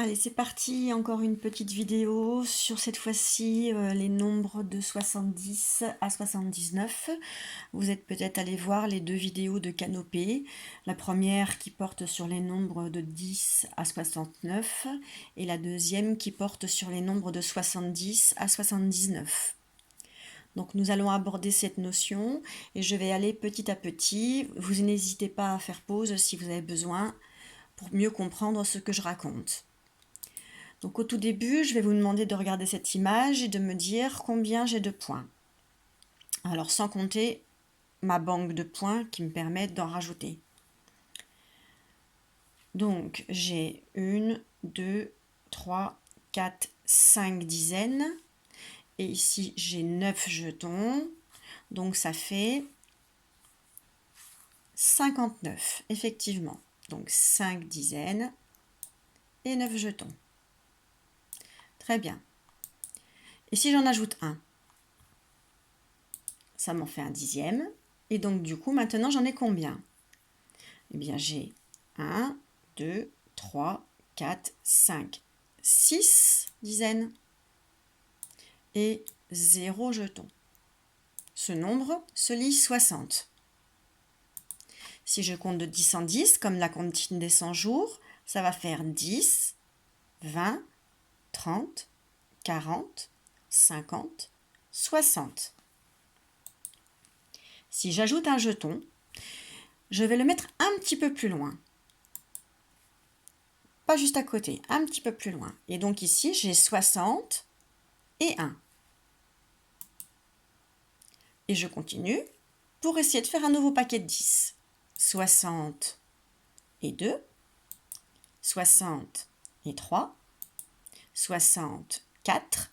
Allez, c'est parti, encore une petite vidéo sur cette fois-ci les nombres de 70 à 79. Vous êtes peut-être allé voir les deux vidéos de Canopée, la première qui porte sur les nombres de 10 à 69 et la deuxième qui porte sur les nombres de 70 à 79. Donc nous allons aborder cette notion et je vais aller petit à petit. Vous n'hésitez pas à faire pause si vous avez besoin pour mieux comprendre ce que je raconte. Donc au tout début, je vais vous demander de regarder cette image et de me dire combien j'ai de points. Alors sans compter ma banque de points qui me permet d'en rajouter. Donc j'ai 1, 2, 3, 4, 5 dizaines. Et ici j'ai 9 jetons. Donc ça fait 59, effectivement. Donc 5 dizaines et 9 jetons. Très bien. Et si j'en ajoute un, ça m'en fait un dixième. Et donc du coup, maintenant j'en ai combien? Eh bien j'ai 1, 2, 3, 4, 5, 6 dizaines et 0 jetons. Ce nombre se lit 60. Si je compte de 10 en 10, comme la comptine des 100 jours, ça va faire 10, 20, 30, 40, 50, 60. Si j'ajoute un jeton, je vais le mettre un petit peu plus loin. Pas juste à côté, un petit peu plus loin. Et donc ici, j'ai 60 et 1. Et je continue pour essayer de faire un nouveau paquet de 10. 60 et 2, 60 et 3, 64,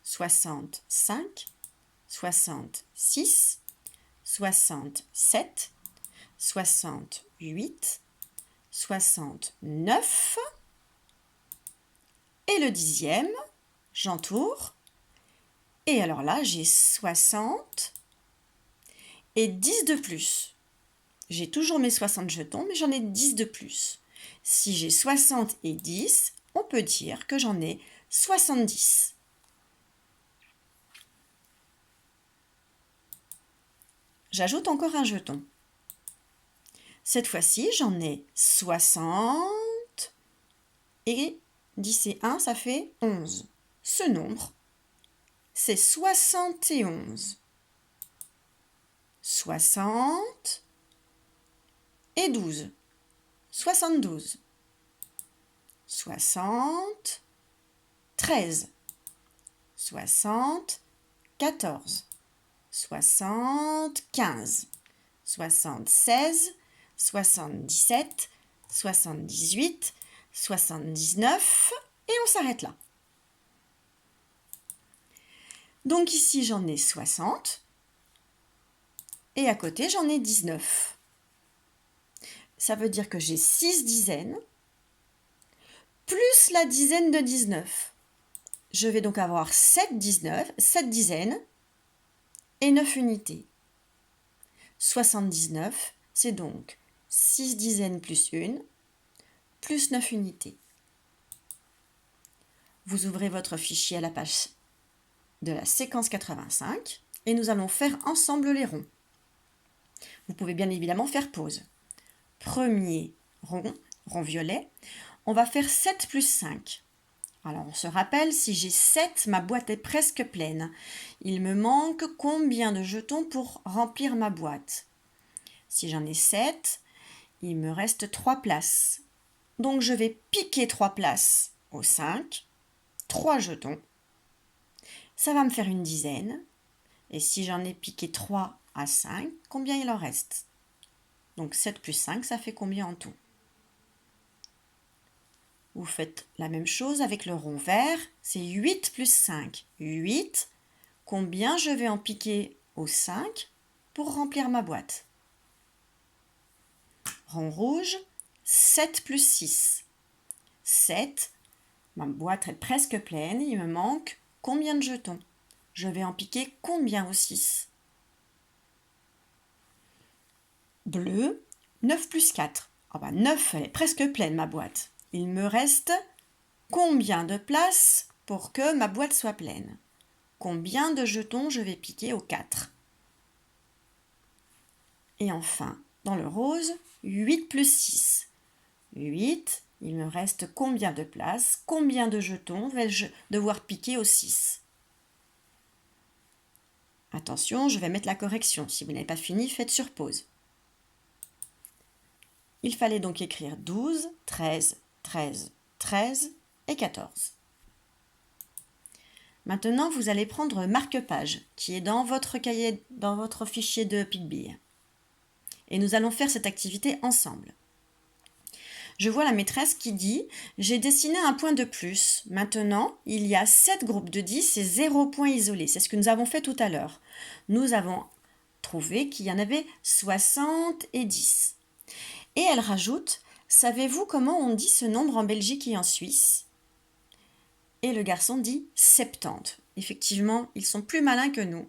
65, 66, 67, 68, 69. Et le dixième, j'entoure. Et alors là, j'ai 60 et 10 de plus. J'ai toujours mes 60 jetons, mais j'en ai 10 de plus. Si j'ai 60 et 10, on peut dire que j'en ai 70. J'ajoute encore un jeton. Cette fois-ci, j'en ai 60 et 10 et 1, ça fait 11. Ce nombre, c'est 71. 60 et 12. 72. 60, 13. 60, 14. 75. 76, 77, 78, 79 et on s'arrête là. Donc ici j'en ai 60 et à côté j'en ai 19. Ça veut dire que j'ai 6 dizaines plus la dizaine de 19. Je vais donc avoir 7 dizaines et 9 unités. 79, c'est donc 6 dizaines plus 1, plus 9 unités. Vous ouvrez votre fichier à la page de la séquence 85 et nous allons faire ensemble les ronds. Vous pouvez bien évidemment faire pause. Premier rond, rond violet, on va faire 7 plus 5. Alors on se rappelle, si j'ai 7, ma boîte est presque pleine. Il me manque combien de jetons pour remplir ma boîte? Si j'en ai 7, il me reste 3 places. Donc je vais piquer 3 places au 5, 3 jetons. Ça va me faire une dizaine. Et si j'en ai piqué 3 à 5, combien il en reste? Donc 7 plus 5, ça fait combien en tout? Vous faites la même chose avec le rond vert, c'est 8 plus 5. 8, combien je vais en piquer au 5 pour remplir ma boîte? Rond rouge, 7 plus 6. 7, ma boîte est presque pleine, il me manque combien de jetons? Je vais en piquer combien au 6? Bleu, 9 plus 4. Ah bah 9, elle est presque pleine ma boîte. Il me reste combien de places pour que ma boîte soit pleine? Combien de jetons je vais piquer au 4? Et enfin, dans le rose, 8 plus 6. 8, il me reste combien de places? Combien de jetons vais-je devoir piquer au 6? Attention, je vais mettre la correction. Si vous n'avez pas fini, faites sur pause. Il fallait donc écrire 12, 13, 13, 13 et 14. Maintenant, vous allez prendre marque-page qui est dans votre cahier, dans votre fichier de Pic-Bille. Et nous allons faire cette activité ensemble. Je vois la maîtresse qui dit « J'ai dessiné un point de plus. Maintenant, il y a 7 groupes de 10 et 0 point isolé. » C'est ce que nous avons fait tout à l'heure. Nous avons trouvé qu'il y en avait 60 et 10. Et elle rajoute « Savez-vous comment on dit ce nombre en Belgique et en Suisse ?» Et le garçon dit 70. Effectivement, ils sont plus malins que nous.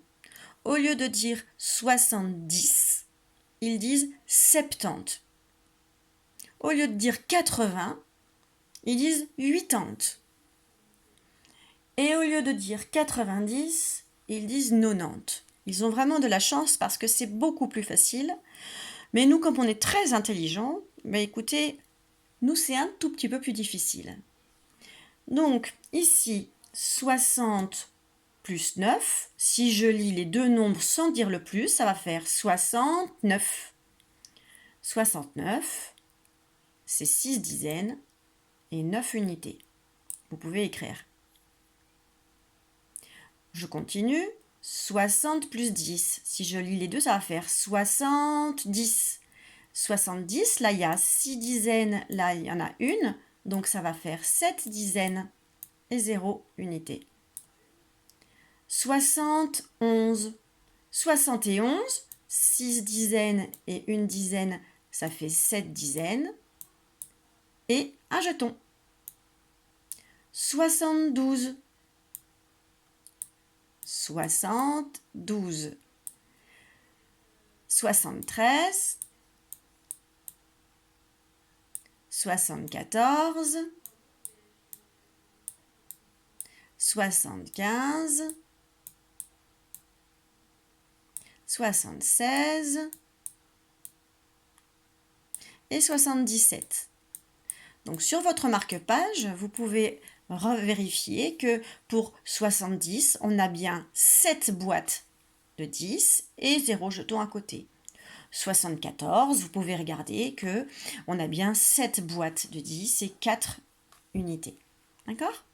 Au lieu de dire 70, ils disent 70. Au lieu de dire 80, ils disent 80. Et au lieu de dire 90, ils disent 90. Ils ont vraiment de la chance parce que c'est beaucoup plus facile. Mais nous, comme on est très intelligents, écoutez, nous, c'est un tout petit peu plus difficile. Donc, ici, 60 plus 9. Si je lis les deux nombres sans dire le plus, ça va faire 69. 69. C'est 6 dizaines et 9 unités. Vous pouvez écrire. Je continue. 60 plus 10. Si je lis les deux, ça va faire 70. 70, là, il y a 6 dizaines, là, il y en a une. Donc, ça va faire 7 dizaines et 0 unité. 71. 71, 6 dizaines et une dizaine, ça fait 7 dizaines. Et un jeton. 72. 72. 73. 74. 75. 76. Et 77. Donc sur votre marque-page, vous pouvez vérifier que pour 70, on a bien 7 boîtes de 10 et 0 jeton à côté. 74, vous pouvez regarder que on a bien 7 boîtes de 10 et 4 unités. D'accord?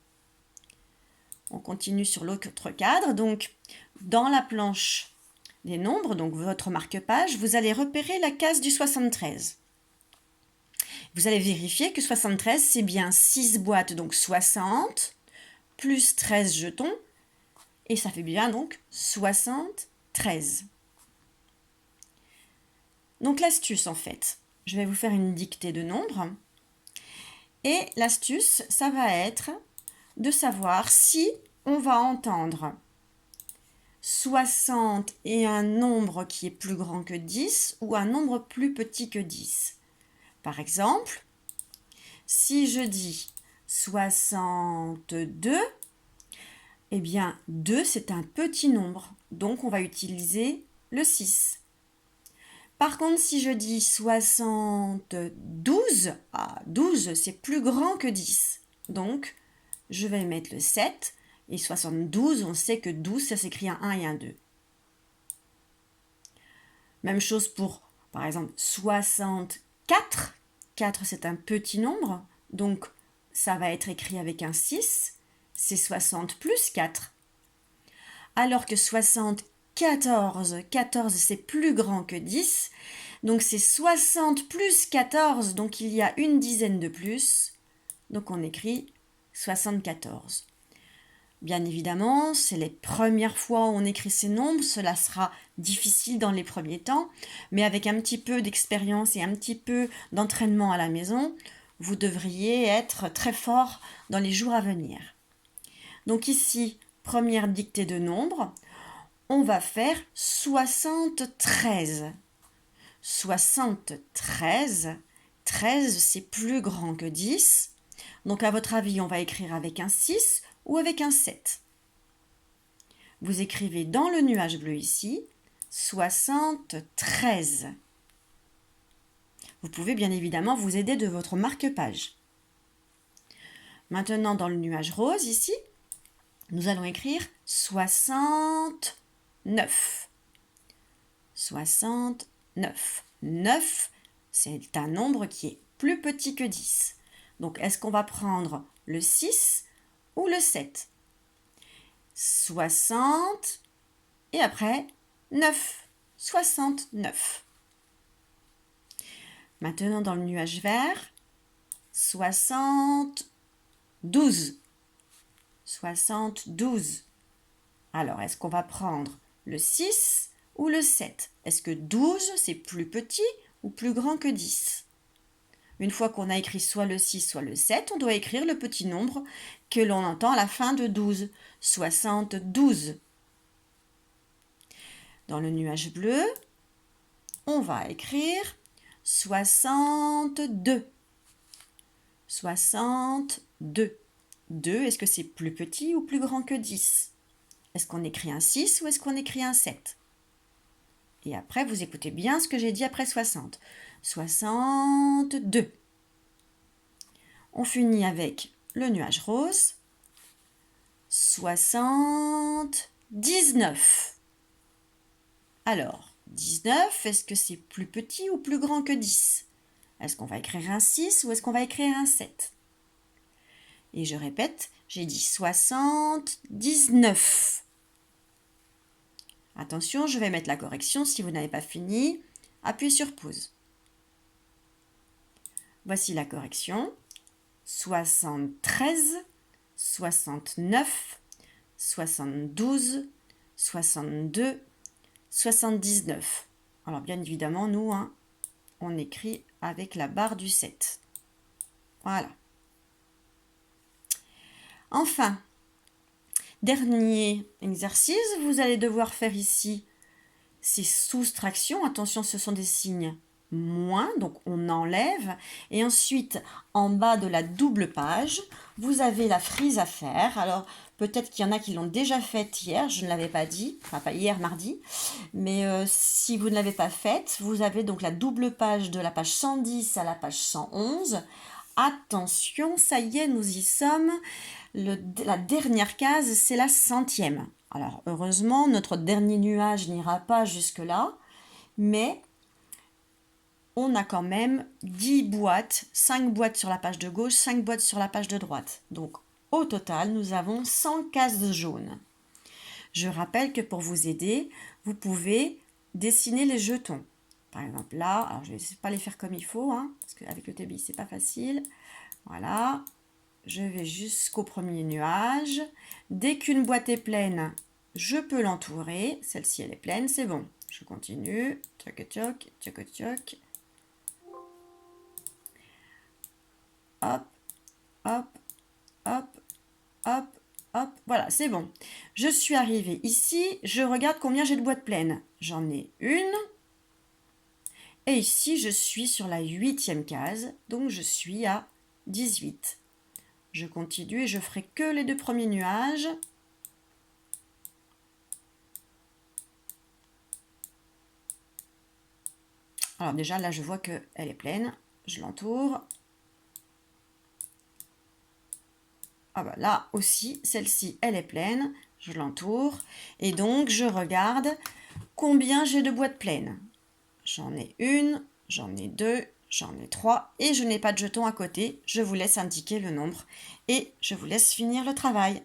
On continue sur l'autre cadre. Donc, dans la planche des nombres, donc votre marque-page, vous allez repérer la case du 73. Vous allez vérifier que 73, c'est bien 6 boîtes, donc 60, plus 13 jetons, et ça fait bien donc 73. Donc l'astuce, en fait, je vais vous faire une dictée de nombres, et l'astuce, ça va être de savoir si on va entendre 60 et un nombre qui est plus grand que 10 ou un nombre plus petit que 10. Par exemple, si je dis 62, eh bien 2 c'est un petit nombre, donc on va utiliser le 6. Par contre, si je dis 72, 12 c'est plus grand que 10, donc je vais mettre le 7, et 72, on sait que 12 ça s'écrit un 1 et un 2. Même chose pour, par exemple, 64. 4, c'est un petit nombre, donc ça va être écrit avec un 6, c'est 60 plus 4. Alors que 74, 14, c'est plus grand que 10, donc c'est 60 plus 14, donc il y a une dizaine de plus, donc on écrit 74. Bien évidemment, c'est les premières fois où on écrit ces nombres, cela sera difficile dans les premiers temps, mais avec un petit peu d'expérience et un petit peu d'entraînement à la maison, vous devriez être très fort dans les jours à venir. Donc ici, première dictée de nombres, on va faire 73. 73, 13 c'est plus grand que 10, Donc à votre avis, on va écrire avec un 6 ou avec un 7. Vous écrivez dans le nuage bleu ici 73. Vous pouvez bien évidemment vous aider de votre marque-page. Maintenant, dans le nuage rose ici, nous allons écrire 69. 69. 9, c'est un nombre qui est plus petit que 10. Donc, est-ce qu'on va prendre le 6 ou le 7? 60 et après 9. 69. Maintenant, dans le nuage vert, 72. 72. Alors, est-ce qu'on va prendre le 6 ou le 7? Est-ce que 12, c'est plus petit ou plus grand que 10? Une fois qu'on a écrit soit le 6, soit le 7, on doit écrire le petit nombre que l'on entend à la fin de 12. 72. Dans le nuage bleu, on va écrire 62. 62. 2, est-ce que c'est plus petit ou plus grand que 10? Est-ce qu'on écrit un 6 ou est-ce qu'on écrit un 7? Et après, vous écoutez bien ce que j'ai dit après 60. 62. On finit avec le nuage rose. 79. Alors, 19, est-ce que c'est plus petit ou plus grand que 10? Est-ce qu'on va écrire un 6 ou est-ce qu'on va écrire un 7? Et je répète, j'ai dit 79. Attention, je vais mettre la correction. Si vous n'avez pas fini, appuyez sur pause. Voici la correction. 73, 69, 72, 62, 79. Alors bien évidemment, nous, on écrit avec la barre du 7. Voilà. Enfin, dernier exercice, vous allez devoir faire ici ces soustractions. Attention, ce sont des signes moins, donc on enlève. Et ensuite, en bas de la double page, vous avez la frise à faire. Alors, peut-être qu'il y en a qui l'ont déjà faite hier, je ne l'avais pas dit, enfin pas hier, mardi. Mais si vous ne l'avez pas faite, vous avez donc la double page de la page 110 à la page 111. Attention, ça y est, nous y sommes. La dernière case, c'est la 100e. Alors, heureusement, notre dernier nuage n'ira pas jusque-là, mais on a quand même 10 boîtes, 5 boîtes sur la page de gauche, 5 boîtes sur la page de droite. Donc, au total, nous avons 100 cases jaunes. Je rappelle que pour vous aider, vous pouvez dessiner les jetons. Par exemple, là, alors je ne vais pas les faire comme il faut, parce qu'avec le TBI, c'est pas facile. Voilà. Je vais jusqu'au premier nuage. Dès qu'une boîte est pleine, je peux l'entourer. Celle-ci, elle est pleine, c'est bon. Je continue. Tchoc, tchoc, tchoc, tchoc. Hop, hop, hop, hop, hop. Voilà, c'est bon. Je suis arrivée ici. Je regarde combien j'ai de boîtes pleines. J'en ai une. Et ici, je suis sur la 8e case. Donc, je suis à 18. Je continue et je ferai que les 2 premiers nuages. Alors déjà, là, je vois qu'elle est pleine. Je l'entoure. Ah bah là aussi, celle-ci, elle est pleine. Je l'entoure. Et donc, je regarde combien j'ai de boîtes pleines. J'en ai une, j'en ai 2, j'en ai 3 et je n'ai pas de jetons à côté. Je vous laisse indiquer le nombre et je vous laisse finir le travail.